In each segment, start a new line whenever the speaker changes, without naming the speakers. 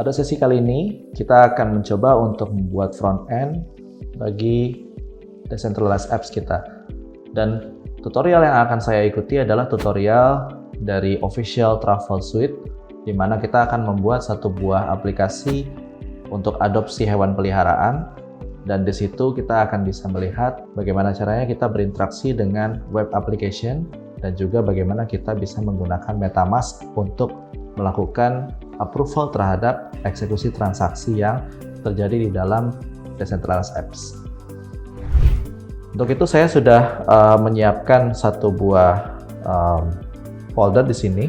Pada sesi kali ini, kita akan mencoba untuk membuat front-end bagi decentralized apps kita. Dan tutorial yang akan saya ikuti adalah tutorial dari Official Travel Suite, di mana kita akan membuat satu buah aplikasi untuk adopsi hewan peliharaan. Dan di situ kita akan bisa melihat bagaimana caranya kita berinteraksi dengan web application, dan juga bagaimana kita bisa menggunakan MetaMask untuk melakukan approval terhadap eksekusi transaksi yang terjadi di dalam decentralized apps. Untuk itu saya sudah menyiapkan satu buah folder di sini,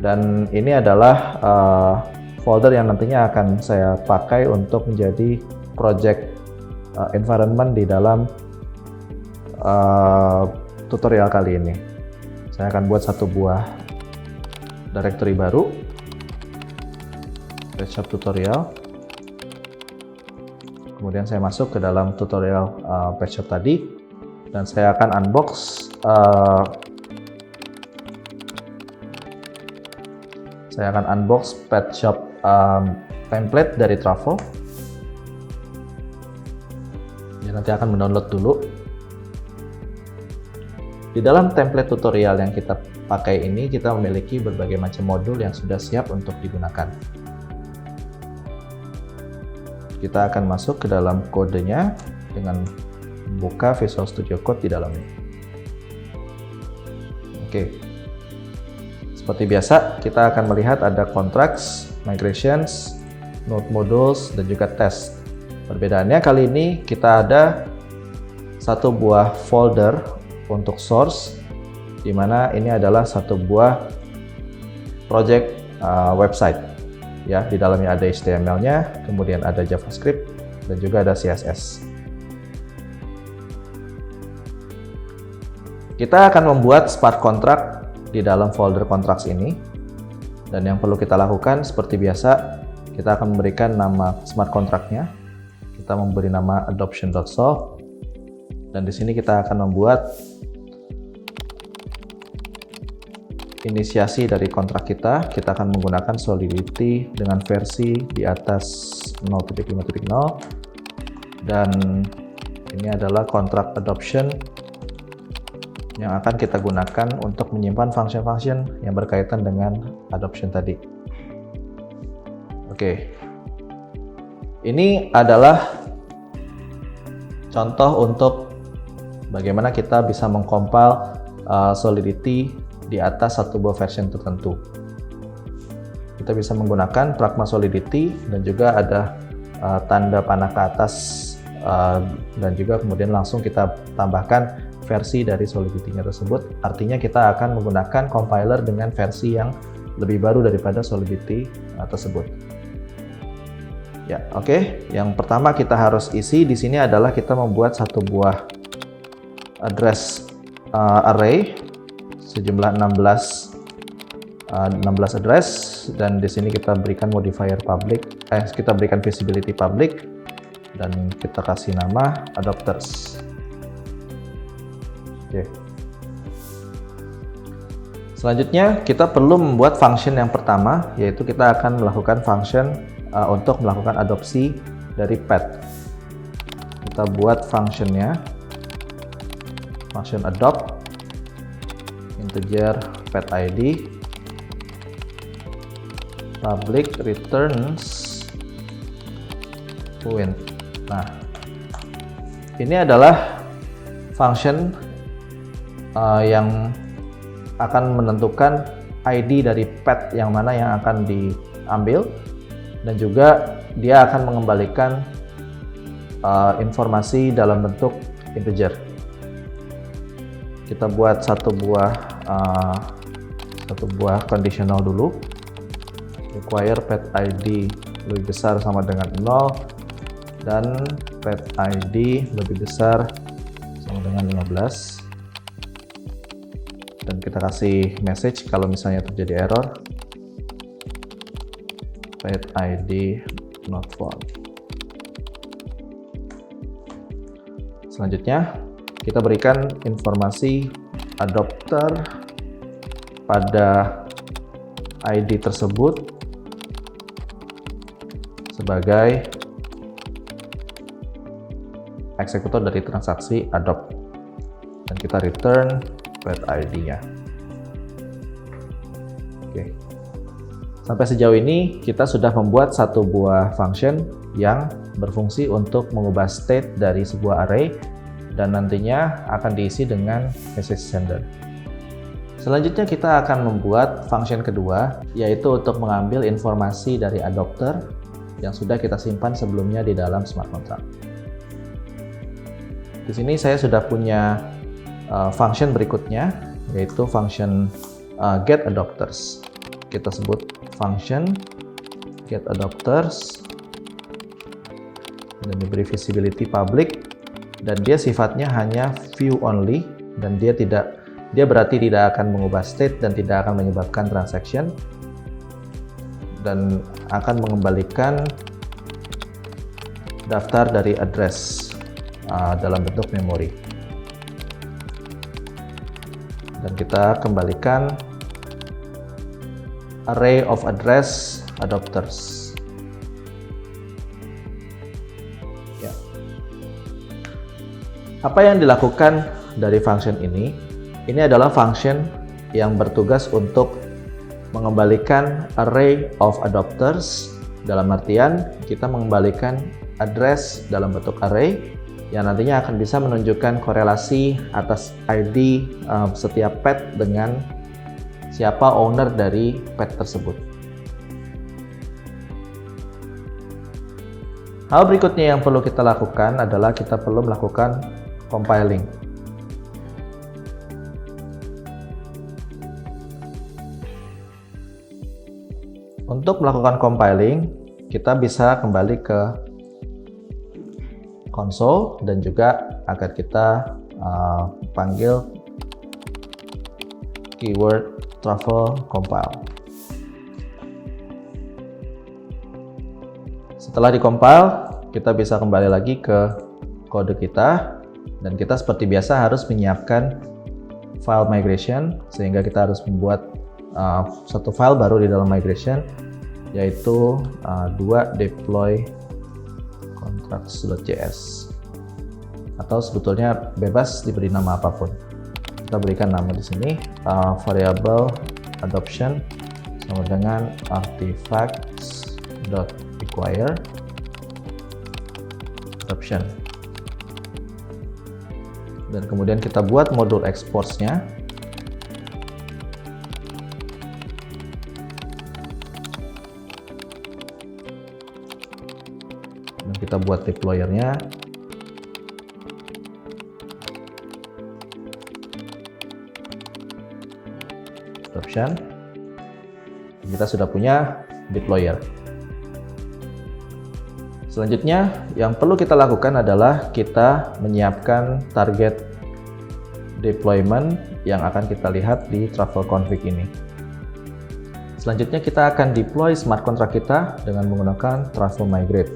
dan ini adalah folder yang nantinya akan saya pakai untuk menjadi project environment di dalam tutorial kali ini. Saya akan buat satu buah directory baru, PetShop tutorial. Kemudian saya masuk ke dalam tutorial PetShop tadi, dan saya akan unbox PetShop template dari Travel. Jadi nanti akan mendownload dulu. Di dalam template tutorial yang kita pakai ini, kita memiliki berbagai macam modul yang sudah siap untuk digunakan. Kita akan masuk ke dalam kodenya dengan buka Visual Studio Code di dalamnya. Oke. Seperti biasa, kita akan melihat ada contracts, migrations, node modules, dan juga test. Perbedaannya kali ini kita ada satu buah folder untuk source, di mana ini adalah satu buah project website. Ya, di dalamnya ada HTML-nya, kemudian ada JavaScript, dan juga ada CSS. Kita akan membuat smart contract di dalam folder contracts ini, dan yang perlu kita lakukan seperti biasa, kita akan memberikan nama smart contract-nya. Kita memberi nama adoption.solve, dan di sini kita akan membuat inisiasi dari kontrak kita. Kita akan menggunakan Solidity dengan versi di atas 0.5.0, dan ini adalah kontrak adoption yang akan kita gunakan untuk menyimpan function-function yang berkaitan dengan adoption tadi. Oke, ini adalah contoh untuk bagaimana kita bisa mengcompile Solidity di atas satu buah version tertentu. Kita bisa menggunakan Pragma Solidity, dan juga ada tanda panah ke atas, dan juga kemudian langsung kita tambahkan versi dari Solidity-nya tersebut. Artinya kita akan menggunakan compiler dengan versi yang lebih baru daripada Solidity tersebut. Ya, oke. Yang pertama kita harus isi di sini adalah kita membuat satu buah address array sejumlah 16 address, dan di sini kita berikan modifier public, kita berikan visibility public, dan kita kasih nama adopters. Oke. Selanjutnya kita perlu membuat function yang pertama, yaitu kita akan melakukan function untuk melakukan adopsi dari pet. Kita buat functionnya, function adopt integer pet ID public returns win. Nah, ini adalah function yang akan menentukan ID dari pet yang mana yang akan diambil, dan juga dia akan mengembalikan informasi dalam bentuk integer. Kita buat satu buah conditional dulu. Require pet ID lebih besar sama dengan 0, dan pet ID lebih besar sama dengan 15. Dan kita kasih message kalau misalnya terjadi error, pet ID not found. Selanjutnya kita berikan informasi adopter pada ID tersebut, sebagai eksekutor dari transaksi adopt, dan kita return pet ID-nya. Oke. Sampai sejauh ini kita sudah membuat satu buah function yang berfungsi untuk mengubah state dari sebuah array dan nantinya akan diisi dengan message sender. Selanjutnya kita akan membuat function kedua, yaitu untuk mengambil informasi dari adopter yang sudah kita simpan sebelumnya di dalam smart contract. Di sini saya sudah punya function berikutnya, yaitu function get adopters. Kita sebut function get adopters dan diberi visibility public, dan dia sifatnya hanya view only, dan dia berarti tidak akan mengubah state dan tidak akan menyebabkan transaction, dan akan mengembalikan daftar dari address dalam bentuk memori. Dan kita kembalikan array of address adopters. Ya. Apa yang dilakukan dari function ini? Ini adalah function yang bertugas untuk mengembalikan array of adopters, dalam artian kita mengembalikan address dalam bentuk array yang nantinya akan bisa menunjukkan korelasi atas ID setiap pet dengan siapa owner dari pet tersebut. Hal berikutnya yang perlu kita lakukan adalah kita perlu melakukan compiling. Untuk melakukan compiling, kita bisa kembali ke console dan juga akan kita panggil keyword truffle compile. Setelah di-compile, kita bisa kembali lagi ke kode kita, dan kita seperti biasa harus menyiapkan file migration, sehingga kita harus membuat satu file baru di dalam migration, yaitu 2 deploy contracts.js, atau sebetulnya bebas diberi nama apapun. Kita berikan nama di sini variable adoption sama dengan artifacts.require adoption, dan kemudian kita buat modul exports-nya. Dan kita buat deployer-nya. Adoption. Kita sudah punya deployer. Selanjutnya yang perlu kita lakukan adalah kita menyiapkan target deployment yang akan kita lihat di truffle config ini. Selanjutnya kita akan deploy smart contract kita dengan menggunakan truffle migrate.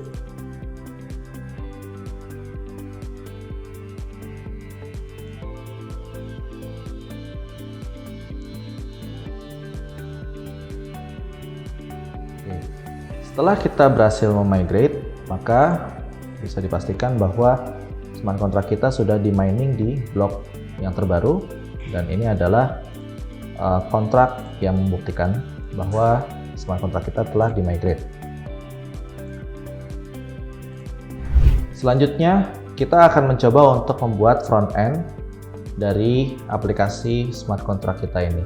Setelah kita berhasil memigrate, maka bisa dipastikan bahwa smart contract kita sudah di mining di blok yang terbaru, dan ini adalah kontrak yang membuktikan bahwa smart contract kita telah di migrate. Selanjutnya kita akan mencoba untuk membuat front end dari aplikasi smart contract kita ini.